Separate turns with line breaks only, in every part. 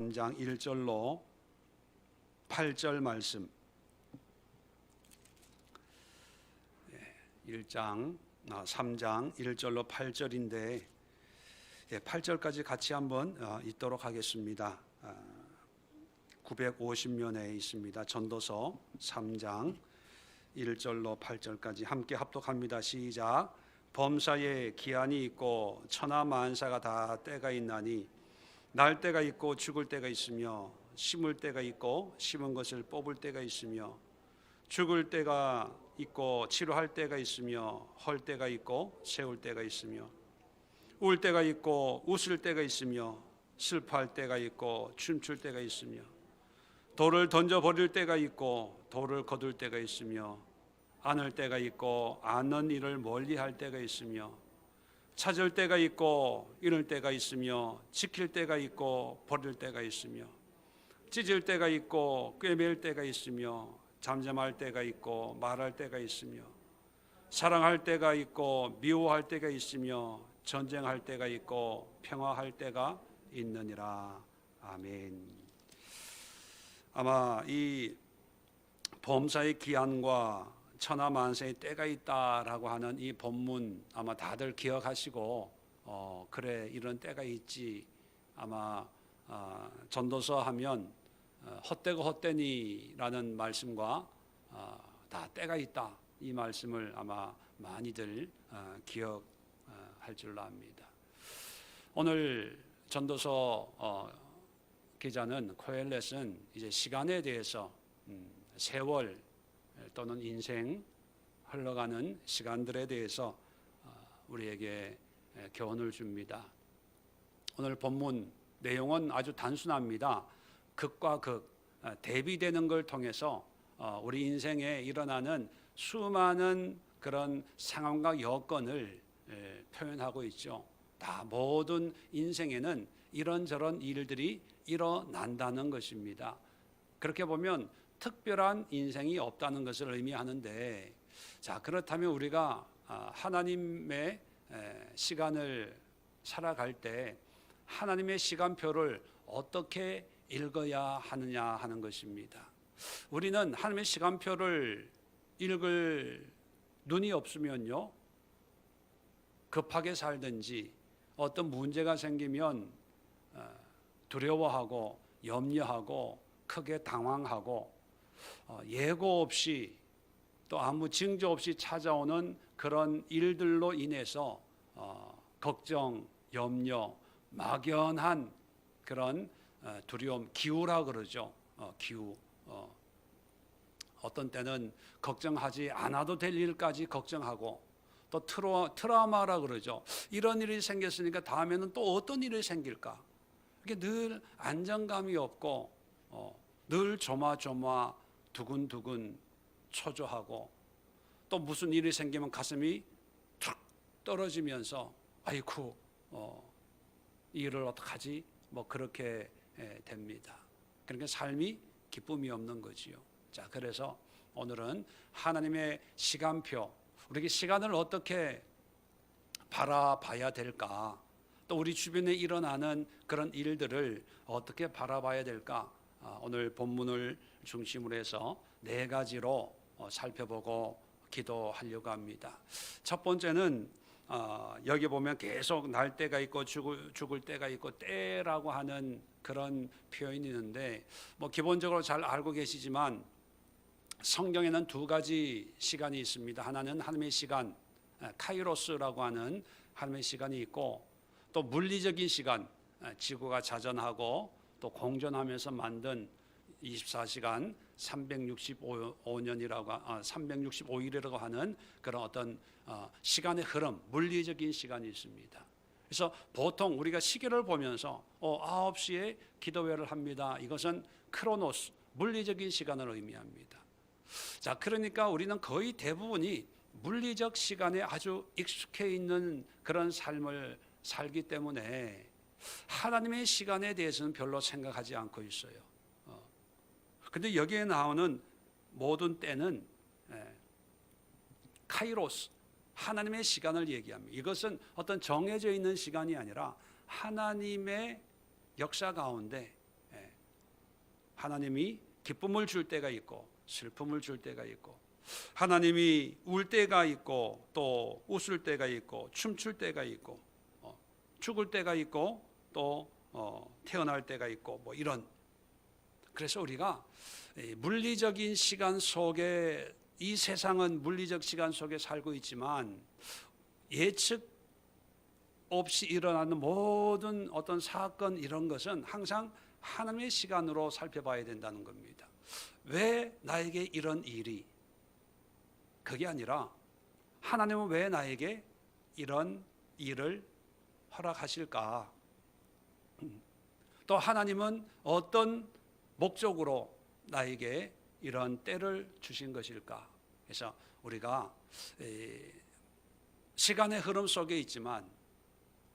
3장 1절로 8절 말씀. 3장 1절로 8절인데 8절까지 같이 한번 읽도록 하겠습니다. 950면에 있습니다. 전도서 3장 1절로 8절까지 함께 합독합니다. 시작. 범사에 기한이 있고 천하 만사가 다 때가 있나니 날 때가 있고 죽을 때가 있으며 심을 때가 있고 심은 것을 뽑을 때가 있으며 죽을 때가 있고 치료할 때가 있으며 헐 때가 있고 세울 때가 있으며 울 때가 있고 웃을 때가 있으며 슬퍼할 때가 있고 춤출 때가 있으며 돌을 던져버릴 때가 있고 돌을 거둘 때가 있으며 안을 때가 있고 안는 일을 멀리할 때가 있으며 찾을 때가 있고 잃을 때가 있으며 지킬 때가 있고 버릴 때가 있으며 찢을 때가 있고 꿰맬 때가 있으며 잠잠할 때가 있고 말할 때가 있으며 사랑할 때가 있고 미워할 때가 있으며 전쟁할 때가 있고 평화할 때가 있느니라. 아멘. 아마 이 범사의 기한과 천하만사의 때가 있다라고 하는 이 본문 아마 다들 기억하시고 그래 이런 때가 있지. 아마 전도서 하면 헛되고 헛되니라는 말씀과 다 때가 있다 이 말씀을 아마 많이들 기억할 줄로 압니다. 오늘 전도서 기자는 코엘렛은 이제 시간에 대해서 세월 또는 인생 흘러가는 시간들에 대해서 우리에게 교훈을 줍니다. 오늘 본문 내용은 아주 단순합니다. 극과 극, 대비되는 걸 통해서 우리 인생에 일어나는 수많은 그런 상황과 여건을 표현하고 있죠. 다 모든 인생에는 이런저런 일들이 일어난다는 것입니다. 그렇게 보면 특별한 인생이 없다는 것을 의미하는데, 자 그렇다면 우리가 하나님의 시간을 살아갈 때 하나님의 시간표를 어떻게 읽어야 하느냐 하는 것입니다. 우리는 하나님의 시간표를 읽을 눈이 없으면요, 급하게 살든지 어떤 문제가 생기면 두려워하고 염려하고 크게 당황하고 예고 없이 또 아무 징조 없이 찾아오는 그런 일들로 인해서 걱정, 염려, 막연한 그런 두려움, 기우라 그러죠. 기우. 어떤 때는 걱정하지 않아도 될 일까지 걱정하고 또 트라우마라 그러죠. 이런 일이 생겼으니까 다음에는 또 어떤 일이 생길까? 이게 늘 안정감이 없고 늘 조마조마 두근두근 초조하고 또 무슨 일이 생기면 가슴이 툭 떨어지면서 아이쿠 이 일을 어떡하지? 뭐 그렇게 됩니다. 그러니까 삶이 기쁨이 없는 거지요. 자, 그래서 오늘은 하나님의 시간표, 우리에게 시간을 어떻게 바라봐야 될까? 또 우리 주변에 일어나는 그런 일들을 어떻게 바라봐야 될까? 오늘 본문을 중심으로 해서 4가지로 살펴보고 기도하려고 합니다. 첫 번째는 여기 보면 계속 날 때가 있고 죽을 때가 있고 때라고 하는 그런 표현이 있는데, 뭐 기본적으로 잘 알고 계시지만 성경에는 2가지 시간이 있습니다. 하나는 하나님의 시간, 카이로스라고 하는 하나님의 시간이 있고, 또 물리적인 시간, 지구가 자전하고 또 공전하면서 만든 24시간 365일이라고 하는 그런 어떤 시간의 흐름, 물리적인 시간이 있습니다. 그래서 보통 우리가 시계를 보면서 9시에 기도회를 합니다. 이것은 크로노스, 물리적인 시간을 의미합니다. 자, 그러니까 우리는 거의 대부분이 물리적 시간에 아주 익숙해 있는 그런 삶을 살기 때문에 하나님의 시간에 대해서는 별로 생각하지 않고 있어요. 근데 여기에 나오는 모든 때는 카이로스, 하나님의 시간을 얘기합니다. 이것은 어떤 정해져 있는 시간이 아니라 하나님의 역사 가운데 하나님이 기쁨을 줄 때가 있고 슬픔을 줄 때가 있고, 하나님이 울 때가 있고 또 웃을 때가 있고 춤출 때가 있고 죽을 때가 있고 또 태어날 때가 있고 뭐 이런. 그래서 우리가 물리적인 시간 속에, 이 세상은 물리적 시간 속에 살고 있지만 예측 없이 일어나는 모든 어떤 사건, 이런 것은 항상 하나님의 시간으로 살펴봐야 된다는 겁니다. 왜 나에게 이런 일이, 그게 아니라 하나님은 왜 나에게 이런 일을 허락하실까? 또 하나님은 어떤 목적으로 나에게 이런 때를 주신 것일까? 그래서 우리가 시간의 흐름 속에 있지만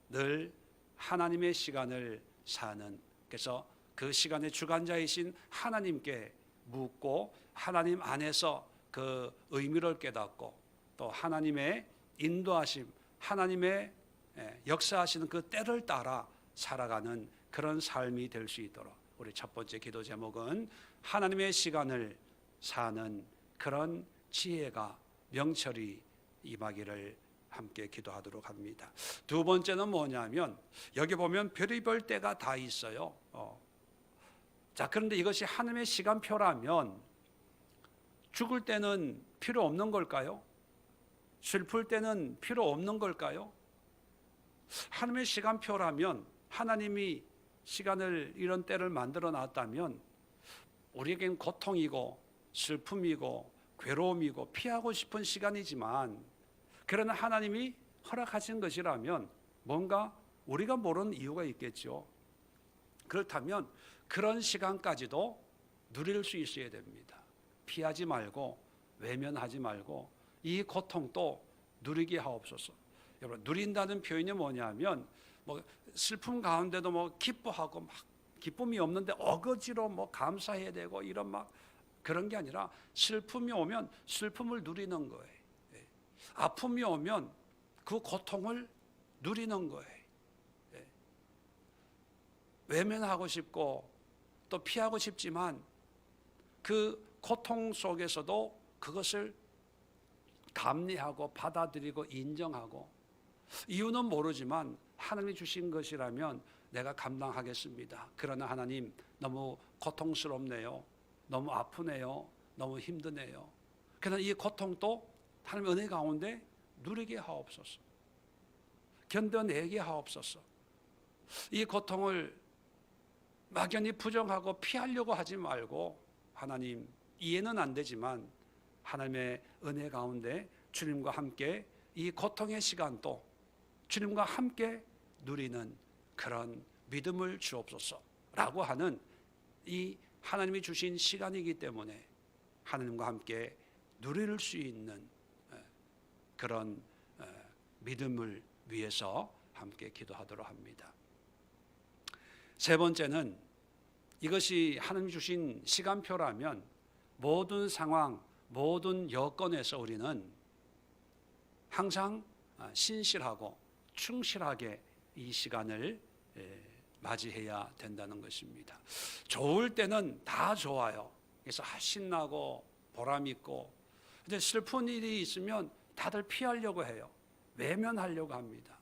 늘 하나님의 시간을 사는, 그래서 그 시간의 주관자이신 하나님께 묻고 하나님 안에서 그 의미를 깨닫고 또 하나님의 인도하심, 하나님의 역사하시는 그 때를 따라 살아가는 그런 삶이 될 수 있도록, 우리 첫 번째 기도 제목은 하나님의 시간을 사는 그런 지혜가 명철이 임하기를 함께 기도하도록 합니다. 두 번째는 뭐냐면, 여기 보면 별의별 때가 다 있어요. 자, 그런데 이것이 하나님의 시간표라면 죽을 때는 필요 없는 걸까요? 슬플 때는 필요 없는 걸까요? 하나님의 시간표라면, 하나님이 시간을, 이런 때를 만들어 놨다면 우리에겐 고통이고 슬픔이고 괴로움이고 피하고 싶은 시간이지만, 그러나 하나님이 허락하신 것이라면 뭔가 우리가 모르는 이유가 있겠죠. 그렇다면 그런 시간까지도 누릴 수 있어야 됩니다. 피하지 말고 외면하지 말고 이 고통도 누리게 하옵소서. 여러분, 누린다는 표현이 뭐냐면, 뭐 슬픔 가운데도 뭐 기뻐하고 막 기쁨이 없는데 어거지로 뭐 감사해야 되고 이런 막 그런 게 아니라, 슬픔이 오면 슬픔을 누리는 거예요. 아픔이 오면 그 고통을 누리는 거예요. 외면하고 싶고 또 피하고 싶지만 그 고통 속에서도 그것을 감내하고 받아들이고 인정하고, 이유는 모르지만 하나님이 주신 것이라면 내가 감당하겠습니다. 그러나 하나님, 너무 고통스럽네요. 너무 아프네요. 너무 힘드네요. 그러나 이 고통도 하나님 은혜 가운데 누리게 하옵소서. 견뎌내게 하옵소서. 이 고통을 막연히 부정하고 피하려고 하지 말고, 하나님, 이해는 안 되지만 하나님의 은혜 가운데 주님과 함께 이 고통의 시간도 주님과 함께 누리는 그런 믿음을 주옵소서라고 하는, 이 하나님이 주신 시간이기 때문에 하나님과 함께 누릴 수 있는 그런 믿음을 위해서 함께 기도하도록 합니다. 세 번째는, 이것이 하나님이 주신 시간표라면 모든 상황, 모든 여건에서 우리는 항상 신실하고 충실하게 이 시간을 맞이해야 된다는 것입니다. 좋을 때는 다 좋아요. 그래서 신나고 보람 있고, 근데 슬픈 일이 있으면 다들 피하려고 해요. 외면하려고 합니다.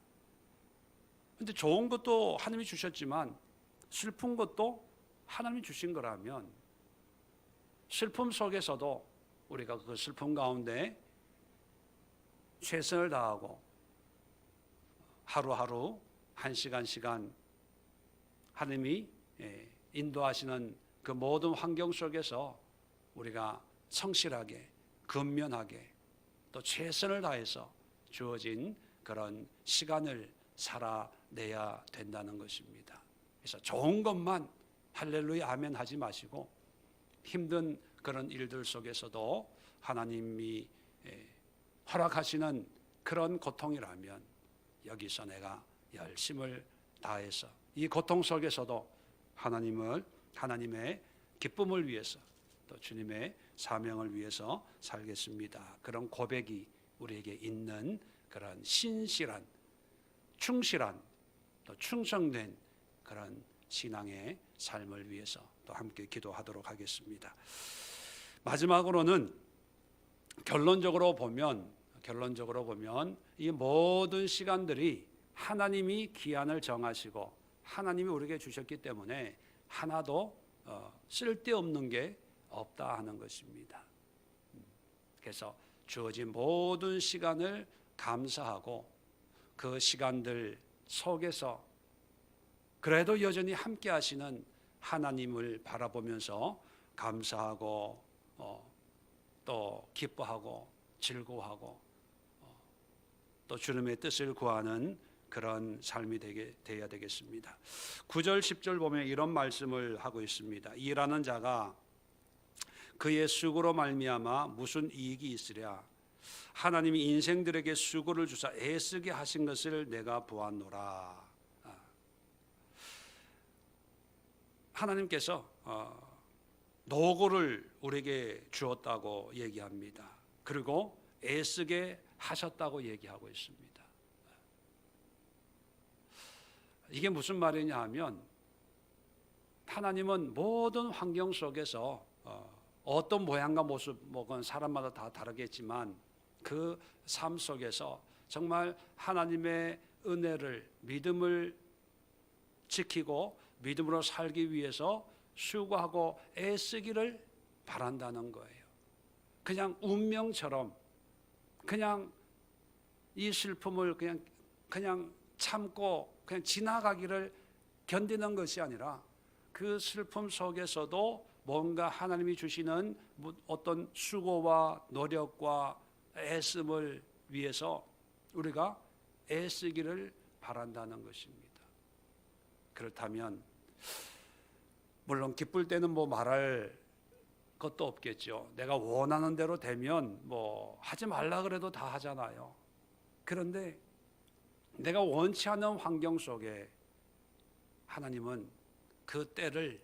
근데 좋은 것도 하나님이 주셨지만 슬픈 것도 하나님이 주신 거라면, 슬픔 속에서도 우리가 그 슬픔 가운데 최선을 다하고 하루하루 한 시간 하나님이 인도하시는 그 모든 환경 속에서 우리가 성실하게, 근면하게, 또 최선을 다해서 주어진 그런 시간을 살아내야 된다는 것입니다. 그래서 좋은 것만 할렐루야 아멘 하지 마시고, 힘든 그런 일들 속에서도 하나님이 허락하시는 그런 고통이라면 여기서 내가 열심을 다해서 이 고통 속에서도 하나님의 기쁨을 위해서, 또 주님의 사명을 위해서 살겠습니다. 그런 고백이 우리에게 있는 그런 신실한, 충실한, 또 충성된 그런 신앙의 삶을 위해서 또 함께 기도하도록 하겠습니다. 마지막으로는 결론적으로 보면 이 모든 시간들이 하나님이 기한을 정하시고 하나님이 우리에게 주셨기 때문에 하나도 쓸데없는 게 없다 하는 것입니다. 그래서 주어진 모든 시간을 감사하고 그 시간들 속에서 그래도 여전히 함께 하시는 하나님을 바라보면서 감사하고 또 기뻐하고 즐거워하고 또 주님의 뜻을 구하는 그런 삶이 되어야 되겠습니다. 9절 10절 보면 이런 말씀을 하고 있습니다. 일하는 자가 그의 수고로 말미암아 무슨 이익이 있으랴. 하나님이 인생들에게 수고를 주사 애쓰게 하신 것을 내가 보았노라. 하나님께서 노고를 우리에게 주었다고 얘기합니다. 그리고 애쓰게 하셨다고 얘기하고 있습니다. 이게 무슨 말이냐 하면 하나님은 모든 환경 속에서 어떤 모양과 모습은 사람마다 다 다르겠지만 그 삶 속에서 정말 하나님의 은혜를 믿음을 지키고 믿음으로 살기 위해서 수고하고 애쓰기를 바란다는 거예요. 그냥 운명처럼 그냥 이 슬픔을 그냥 참고 그냥 지나가기를 견디는 것이 아니라 그 슬픔 속에서도 뭔가 하나님이 주시는 어떤 수고와 노력과 애씀을 위해서 우리가 애쓰기를 바란다는 것입니다. 그렇다면 물론 기쁠 때는 뭐 말할 것도 없겠죠. 내가 원하는 대로 되면 뭐 하지 말라 그래도 다 하잖아요. 그런데 내가 원치 않는 환경 속에 하나님은 그 때를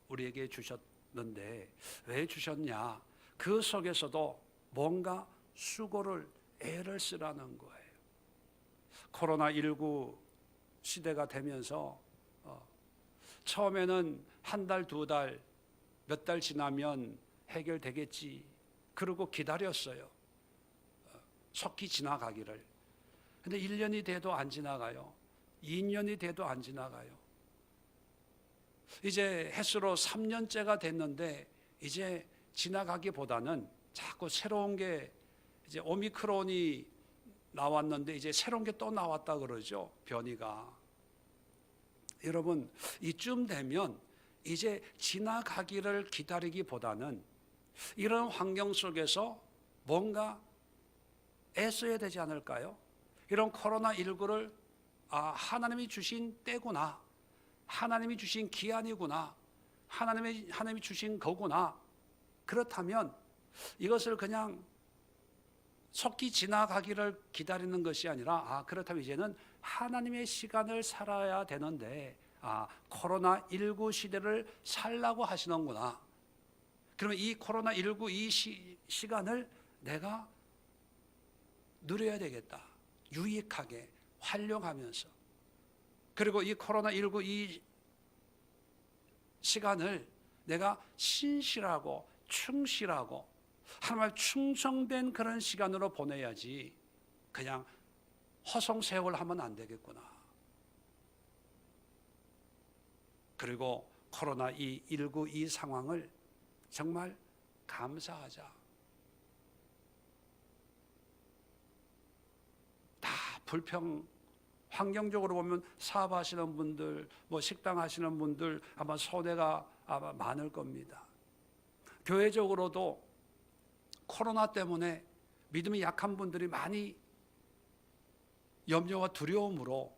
우리에게 주셨는데 왜 주셨냐? 그 속에서도 뭔가 수고를 애를 쓰라는 거예요. 코로나19 시대가 되면서 처음에는 한 달, 두 달, 몇 달 지나면 해결되겠지. 그러고 기다렸어요. 속히 지나가기를. 근데 1년이 돼도 안 지나가요. 2년이 돼도 안 지나가요. 이제 햇수로 3년째가 됐는데 이제 지나가기보다는 자꾸 새로운 게 이제 오미크론이 나왔는데 이제 새로운 게 또 나왔다 그러죠. 변이가. 여러분 이쯤 되면 이제 지나가기를 기다리기보다는 이런 환경 속에서 뭔가 애써야 되지 않을까요? 이런 코로나19를 하나님이 주신 때구나. 하나님이 주신 기한이구나. 하나님이 주신 거구나. 그렇다면 이것을 그냥 속히 지나가기를 기다리는 것이 아니라 그렇다면 이제는 하나님의 시간을 살아야 되는데 코로나19 시대를 살라고 하시는구나. 그러면 이 코로나19 이 시간을 내가 누려야 되겠다. 유익하게 활용하면서. 그리고 이 코로나19 이 시간을 내가 신실하고 충실하고 하나님의 충성된 그런 시간으로 보내야지 그냥 허송세월하면 안 되겠구나. 그리고 코로나19 이 상황을 정말 감사하자. 다 환경적으로 보면 사업하시는 분들, 식당 하시는 분들 아마 손해가 아마 많을 겁니다. 교회적으로도 코로나 때문에 믿음이 약한 분들이 많이 염려와 두려움으로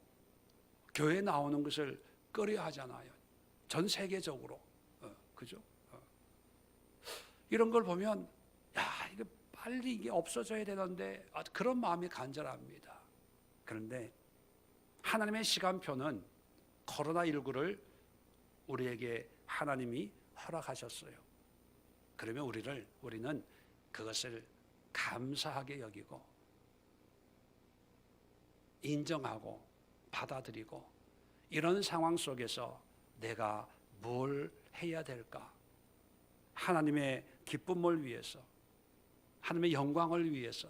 교회에 나오는 것을 꺼려 하잖아요. 전 세계적으로. 그죠? 이런 걸 보면 이게 빨리 이게 없어져야 되는데 그런 마음이 간절합니다. 그런데 하나님의 시간표는 코로나19를 우리에게 하나님이 허락하셨어요. 그러면 우리는 그것을 감사하게 여기고 인정하고 받아들이고 이런 상황 속에서 내가 뭘 해야 될까? 하나님의 기쁨을 위해서, 하나님의 영광을 위해서,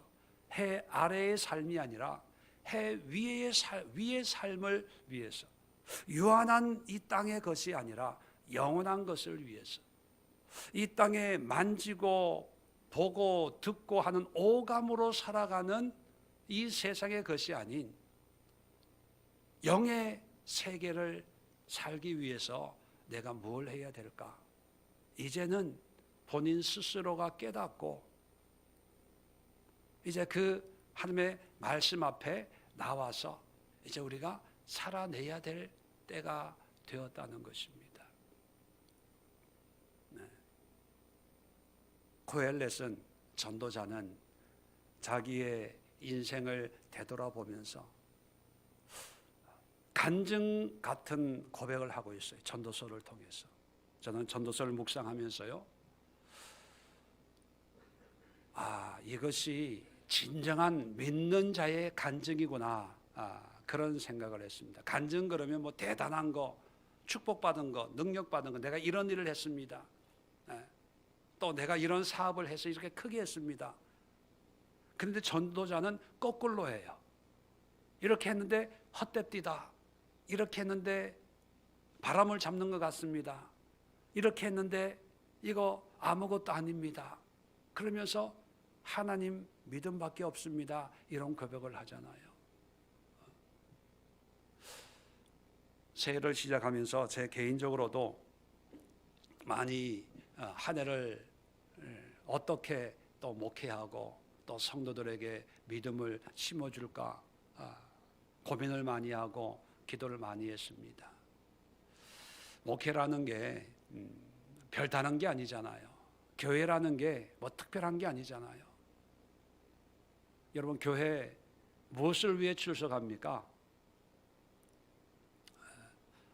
해 아래의 삶이 아니라 해 위의 삶을 위해서, 유한한 이 땅의 것이 아니라 영원한 것을 위해서, 이 땅에 만지고 보고 듣고 하는 오감으로 살아가는 이 세상의 것이 아닌 영의 세계를 살기 위해서 내가 뭘 해야 될까? 이제는 본인 스스로가 깨닫고 이제 그 하나님의 말씀 앞에 나와서 이제 우리가 살아내야 될 때가 되었다는 것입니다. 네. 고엘렛은, 전도자는 자기의 인생을 되돌아보면서 간증 같은 고백을 하고 있어요. 전도서를 통해서. 저는 전도서를 묵상하면서요, 이것이 진정한 믿는 자의 간증이구나, 그런 생각을 했습니다. 간증 그러면 뭐 대단한 거, 축복받은 거, 능력받은 거, 내가 이런 일을 했습니다. 또 내가 이런 사업을 해서 이렇게 크게 했습니다. 그런데 전도자는 거꾸로 해요. 이렇게 했는데 헛되뛰다. 이렇게 했는데 바람을 잡는 것 같습니다. 이렇게 했는데 이거 아무것도 아닙니다. 그러면서 하나님 믿음밖에 없습니다. 이런 고백을 하잖아요. 새해를 시작하면서 제 개인적으로도 많이 한 해를 어떻게 또 목회하고 또 성도들에게 믿음을 심어줄까 고민을 많이 하고 기도를 많이 했습니다. 목회라는 게 별다른 게 아니잖아요. 교회라는 게 뭐 특별한 게 아니잖아요. 여러분, 교회 무엇을 위해 출석합니까?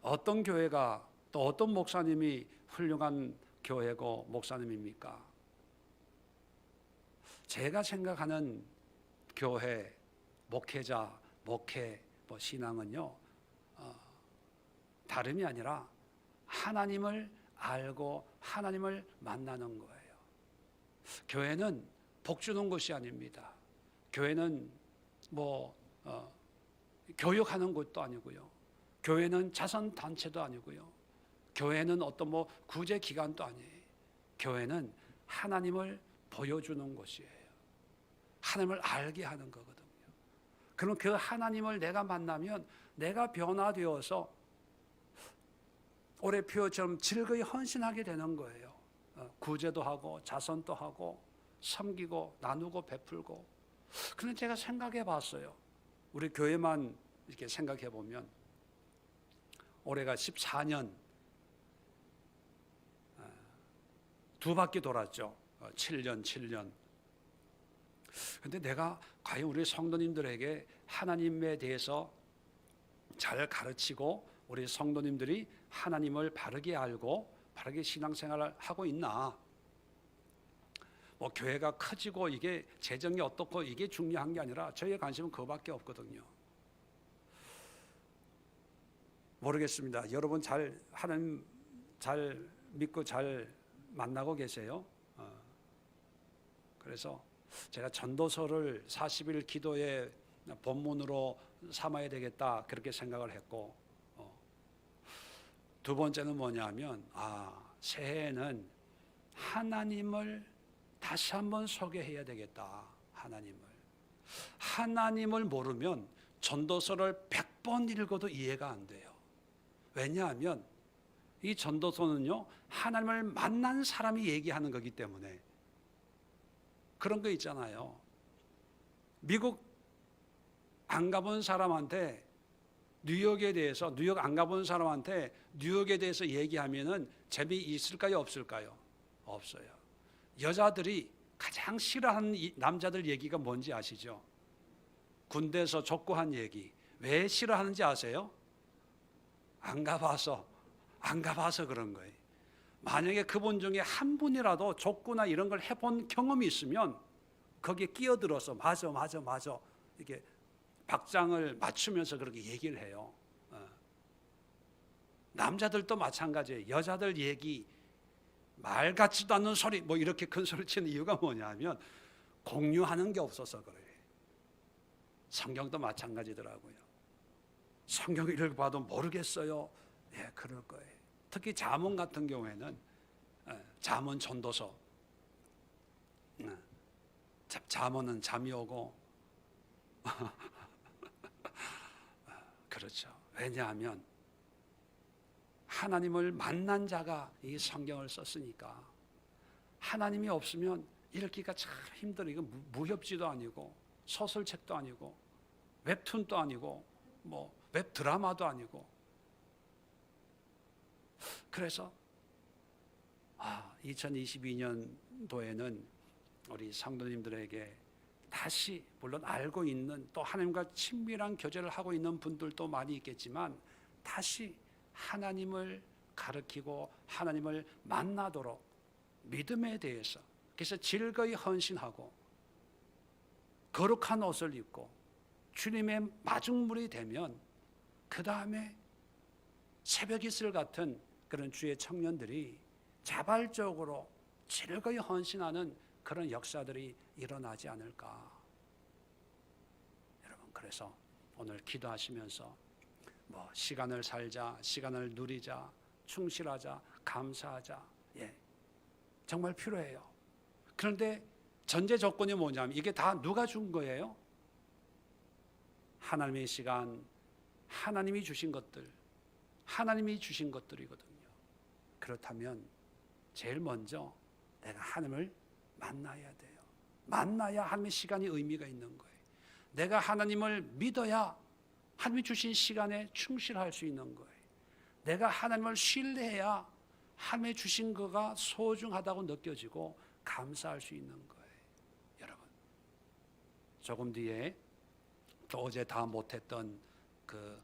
어떤 교회가 또 어떤 목사님이 훌륭한 교회고 목사님입니까? 제가 생각하는 교회, 목회자, 목회, 신앙은요, 다름이 아니라 하나님을 알고 하나님을 만나는 거예요. 교회는 복 주는 것이 아닙니다. 교회는 교육하는 곳도 아니고요. 교회는 자선 단체도 아니고요. 교회는 어떤 구제 기관도 아니에요. 교회는 하나님을 보여주는 곳이에요. 하나님을 알게 하는 거거든요. 그럼 그 하나님을 내가 만나면 내가 변화되어서 올해 표처럼 즐거이 헌신하게 되는 거예요. 구제도 하고 자선도 하고 섬기고 나누고 베풀고. 그런데 제가 생각해 봤어요. 우리 교회만 이렇게 생각해 보면 올해가 14년 두 바퀴 돌았죠. 7년. 그런데 내가 과연 우리 성도님들에게 하나님에 대해서 잘 가르치고 우리 성도님들이 하나님을 바르게 알고 바르게 신앙생활을 하고 있나? 교회가 커지고 이게 재정이 어떻고 이게 중요한 게 아니라 저희의 관심은 그거밖에 없거든요. 모르겠습니다. 여러분 하나님 잘 믿고 잘 만나고 계세요? 그래서 제가 전도서를 40일 기도의 본문으로 삼아야 되겠다 그렇게 생각을 했고, 두 번째는 뭐냐면 새해에는 하나님을 다시 한번 소개해야 되겠다. 하나님을 모르면 전도서를 100번 읽어도 이해가 안 돼요. 왜냐하면 이 전도서는요, 하나님을 만난 사람이 얘기하는 거기 때문에. 그런 거 있잖아요. 미국 안 가본 사람한테 뉴욕 안 가본 사람한테 뉴욕에 대해서 얘기하면은 재미있을까요? 없을까요? 없어요. 여자들이 가장 싫어하는 남자들 얘기가 뭔지 아시죠? 군대에서 족구한 얘기. 왜 싫어하는지 아세요? 안 가봐서 그런 거예요. 만약에 그분 중에 한 분이라도 족구나 이런 걸 해본 경험이 있으면 거기에 끼어들어서 맞아 이렇게 박장을 맞추면서 그렇게 얘기를 해요. 남자들도 마찬가지예요. 여자들 얘기, 말 같지도 않는 소리, 뭐 이렇게 큰 소리 치는 이유가 뭐냐면 공유하는 게 없어서 그래요. 성경도 마찬가지더라고요. 성경을 읽어봐도 모르겠어요. 예, 그럴 거예요. 특히 잠언 같은 경우에는 잠언 전도서, 잠언은 잠이 오고 그렇죠. 왜냐하면 하나님을 만난 자가 이 성경을 썼으니까. 하나님이 없으면 읽기가 참 힘들어. 이거 무협지도 아니고 소설책도 아니고 웹툰도 아니고 뭐 웹드라마도 아니고. 그래서 2022년도에는 우리 성도님들에게 다시, 물론 알고 있는, 또 하나님과 친밀한 교제를 하고 있는 분들도 많이 있겠지만 다시 하나님을 가르치고 하나님을 만나도록 믿음에 대해서, 그래서 즐거이 헌신하고 거룩한 옷을 입고 주님의 마중물이 되면 그 다음에 새벽 이슬 같은 그런 주의 청년들이 자발적으로 즐거이 헌신하는 그런 역사들이 일어나지 않을까. 여러분, 그래서 오늘 기도하시면서 뭐 시간을 살자, 시간을 누리자, 충실하자, 감사하자, 예, 정말 필요해요. 그런데 전제 조건이 뭐냐면 이게 다 누가 준 거예요? 하나님의 시간, 하나님이 주신 것들, 하나님이 주신 것들이거든요. 그렇다면 제일 먼저 내가 하나님을 만나야 돼요. 만나야 하나님의 시간이 의미가 있는 거예요. 내가 하나님을 믿어야 하나님이 주신 시간에 충실할 수 있는 거예요. 내가 하나님을 신뢰해야 하나님이 주신 거가 소중하다고 느껴지고 감사할 수 있는 거예요. 여러분, 조금 뒤에 또 어제 다 못했던 그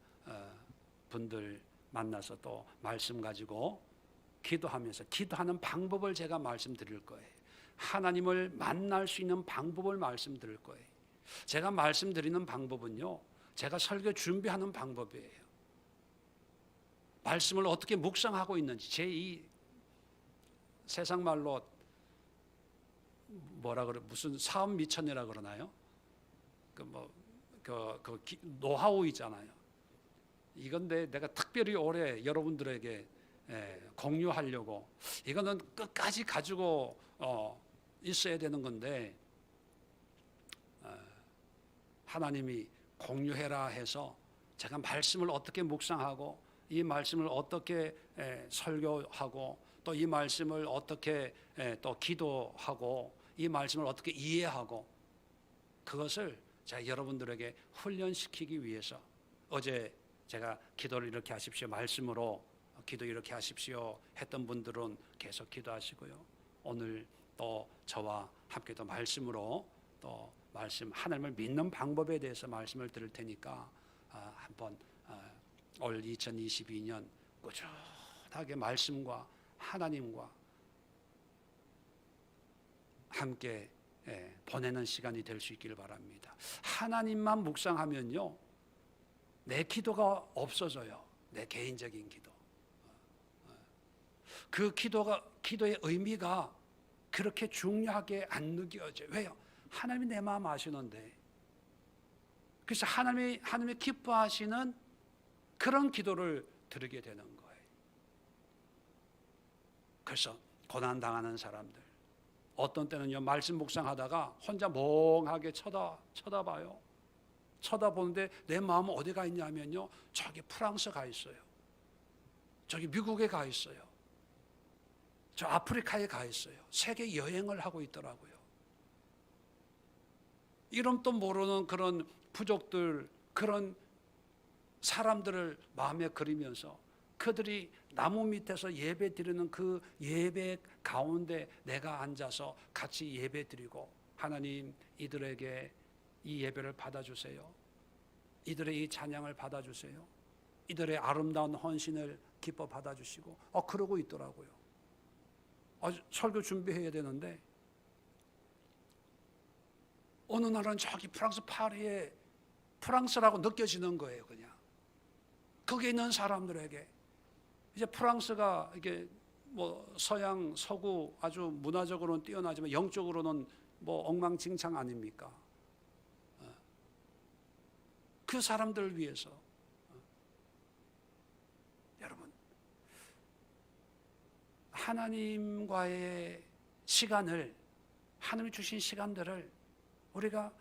분들 만나서 또 말씀 가지고 기도하면서, 기도하는 방법을 제가 말씀드릴 거예요. 하나님을 만날 수 있는 방법을 말씀드릴 거예요. 제가 말씀드리는 방법은요, 제가 설교 준비하는 방법이에요. 말씀을 어떻게 묵상하고 있는지, 제 이 세상 말로 뭐라 그래, 무슨 사업 미천이라 그러나요? 노하우 있잖아요. 이건데 내가 특별히 올해 여러분들에게 공유하려고, 이거는 끝까지 가지고 있어야 되는 건데, 하나님이 공유해라 해서 제가 말씀을 어떻게 묵상하고 이 말씀을 어떻게 설교하고 또 이 말씀을 어떻게 또 기도하고 이 말씀을 어떻게 이해하고, 그것을 제가 여러분들에게 훈련시키기 위해서 어제 제가 기도를 이렇게 하십시오, 말씀으로 기도 이렇게 하십시오 했던 분들은 계속 기도하시고요. 오늘 또 저와 함께 또 말씀으로 또 말씀, 하나님을 믿는 방법에 대해서 말씀을 드릴 테니까 한번 올 2022년 꾸준하게 말씀과 하나님과 함께 보내는 시간이 될 수 있기를 바랍니다. 하나님만 묵상하면요, 내 기도가 없어져요. 내 개인적인 기도. 그 기도의 의미가 그렇게 중요하게 안 느껴져요. 왜요? 하나님이 내 마음 아시는데. 그래서 하나님이 기뻐하시는 그런 기도를 드리게 되는 거예요. 그래서 고난당하는 사람들, 어떤 때는요, 말씀 묵상하다가 혼자 멍하게 쳐다봐요. 쳐다보는데 내 마음은 어디 가 있냐면요, 저기 프랑스 가 있어요. 저기 미국에 가 있어요. 저 아프리카에 가 있어요. 세계 여행을 하고 있더라고요. 이름도 모르는 그런 부족들, 그런 사람들을 마음에 그리면서 그들이 나무 밑에서 예배 드리는 그 예배 가운데 내가 앉아서 같이 예배 드리고, 하나님, 이들에게 이 예배를 받아주세요. 이들의 이 찬양을 받아주세요. 이들의 아름다운 헌신을 기뻐 받아주시고, 그러고 있더라고요. 설교 준비해야 되는데 어느 날은 저기 프랑스 파리에 프랑스라고 느껴지는 거예요. 그냥 거기에 있는 사람들에게 이제 프랑스가 이게 뭐 서양 서구 아주 문화적으로는 뛰어나지만 영적으로는 뭐 엉망진창 아닙니까? 그 사람들을 위해서 여러분 하나님과의 시간을, 하나님이 주신 시간들을 우리가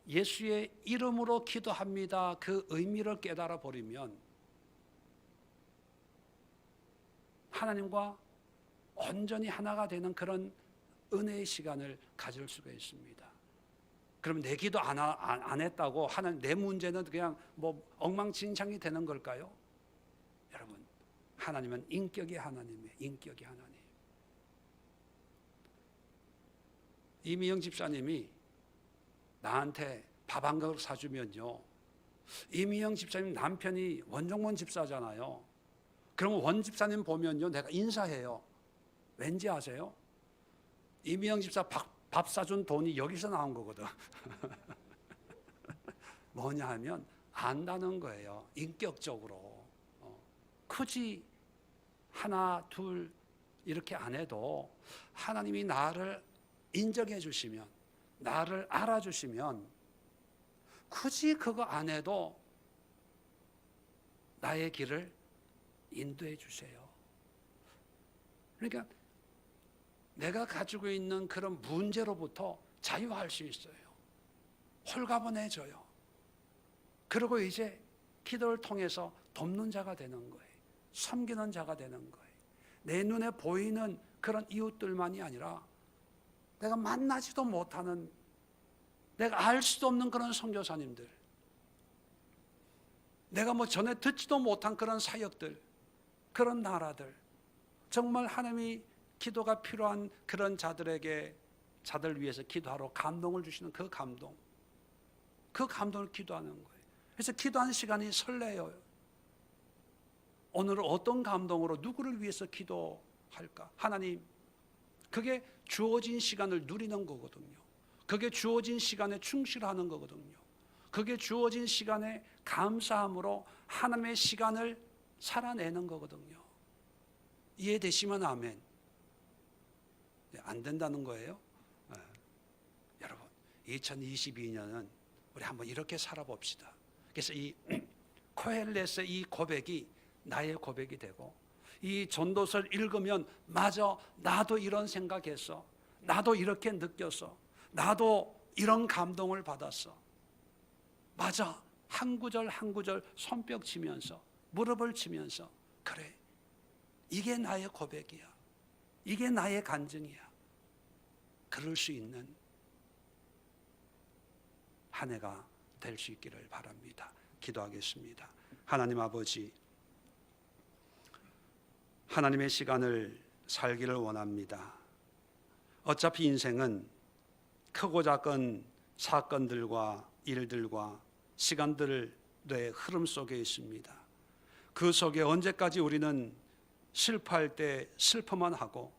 예수의 이름으로 기도합니다, 그 의미를 깨달아 버리면 하나님과 온전히 하나가 되는 그런 은혜의 시간을 가질 수가 있습니다. 그럼 내 기도 안 했다고 하나님, 내 문제는 그냥 뭐 엉망진창이 되는 걸까요? 여러분, 하나님은 인격의 하나님이에요. 인격의 하나님. 이미영 집사님이 나한테 밥 한 그릇 사주면요, 이미영 집사님 남편이 원종원 집사잖아요. 그러면 원 집사님 보면요, 내가 인사해요. 왠지 아세요? 이미영 집사 밥 사준 돈이 여기서 나온 거거든. 뭐냐 하면 안다는 거예요. 인격적으로. 굳이 하나 둘 이렇게 안 해도 하나님이 나를 인정해 주시면, 나를 알아주시면 굳이 그거 안 해도 나의 길을 인도해 주세요. 그러니까 내가 가지고 있는 그런 문제로부터 자유할 수 있어요. 홀가분해져요. 그리고 이제 기도를 통해서 돕는 자가 되는 거예요. 섬기는 자가 되는 거예요. 내 눈에 보이는 그런 이웃들만이 아니라 내가 만나지도 못하는, 내가 알 수도 없는 그런 선교사님들, 내가 뭐 전에 듣지도 못한 그런 사역들, 그런 나라들, 정말 하나님이 기도가 필요한 그런 자들에게, 자들 위해서 기도하러 감동을 주시는 그 감동, 그 감동을 기도하는 거예요. 그래서 기도하는 시간이 설레요. 오늘은 어떤 감동으로 누구를 위해서 기도할까? 하나님, 그게 주어진 시간을 누리는 거거든요. 그게 주어진 시간에 충실하는 거거든요. 그게 주어진 시간에 감사함으로 하나님의 시간을 살아내는 거거든요. 이해되시면 아멘. 안 된다는 거예요? 여러분, 2022년은 우리 한번 이렇게 살아봅시다. 그래서 이 코헬렛의 이 고백이 나의 고백이 되고, 이 전도서를 읽으면 맞아, 나도 이런 생각했어, 나도 이렇게 느꼈어, 나도 이런 감동을 받았어, 맞아, 한 구절 한 구절 손뼉 치면서, 무릎을 치면서, 그래, 이게 나의 고백이야, 이게 나의 간증이야. 그럴 수 있는 한 해가 될 수 있기를 바랍니다. 기도하겠습니다. 하나님 아버지, 하나님의 시간을 살기를 원합니다. 어차피 인생은 크고 작은 사건들과 일들과 시간들의 흐름 속에 있습니다. 그 속에 언제까지 우리는 실패할 때 슬퍼만 하고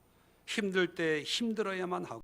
힘들 때 힘들어야만 하고